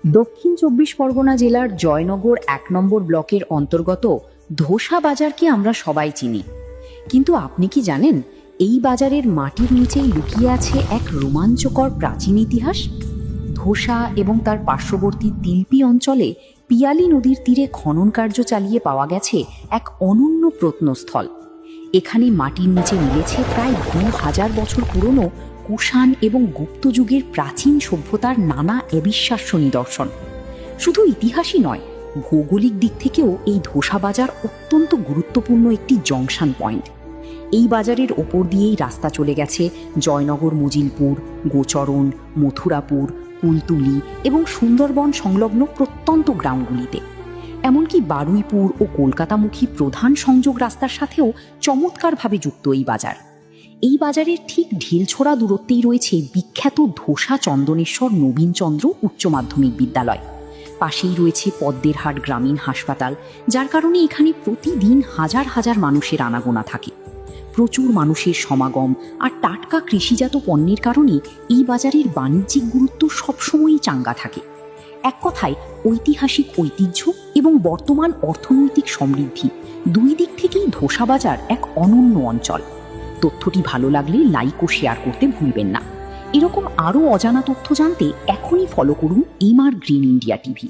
দক্ষিণ ২৪ পরগনা জেলার জয়নগর ১ নম্বর ব্লকের অন্তর্গত ধোসা বাজারকে আমরা সবাই চিনি, কিন্তু আপনি কি জানেন এই বাজারের মাটির নিচেই লুকিয়ে আছে এক রোমাঞ্চকর প্রাচীন ইতিহাস। ধোসা এবং তার পার্শ্ববর্তী তিলপি অঞ্চলে পিয়ালি নদীর তীরে খনন কার্য চালিয়ে পাওয়া গেছে এক অনন্য প্রত্নস্থল। এখানে মাটির নিচে মিলেছে প্রায় ২০০০ বছর পুরনো কুষাণ এবং গুপ্ত যুগের প্রাচীন সভ্যতার নানা অবিশ্বাস্য নিদর্শন। শুধু ইতিহাসই নয়, ভৌগোলিক দিক থেকেও এই ধোসা বাজার অত্যন্ত গুরুত্বপূর্ণ একটি জংশন পয়েন্ট। এই বাজারের ওপর দিয়েই রাস্তা চলে গেছে জয়নগর, মজিলপুর, গোচরণ, মথুরাপুর, কুলতুলি এবং সুন্দরবন সংলগ্ন প্রত্যন্ত গ্রামগুলিতে। এমনকি বারুইপুর ও কলকাতামুখী প্রধান সংযোগ রাস্তার সাথেও চমৎকারভাবে যুক্ত এই বাজার। এই বাজারের ঠিক ঢিলছোড়া দূরত্বেই রয়েছে বিখ্যাত ধোসা চন্দনেশ্বর নবীনচন্দ্র উচ্চ মাধ্যমিক বিদ্যালয়। পাশেই রয়েছে পদ্মেরহাট গ্রামীণ হাসপাতাল, যার কারণে এখানে প্রতিদিন হাজার হাজার মানুষের আনাগোনা থাকে। প্রচুর মানুষের সমাগম আর টাটকা কৃষিজাত পণ্যের কারণে এই বাজারের বাণিজ্যিক গুরুত্ব সবসময়ই চাঙ্গা থাকে। এক কথায়, ঐতিহাসিক ঐতিহ্য এবং বর্তমান অর্থনৈতিক সমৃদ্ধি দুই দিক থেকেই ধোসা বাজার এক অনন্য অঞ্চল। তথ্যটি ভালো লাগলে লাইক ও শেয়ার করতে ভুলবেন না। এরকম আরও অজানা তথ্য জানতে এখনই ফলো করুন এমআর গ্রিন ইন্ডিয়া টিভি।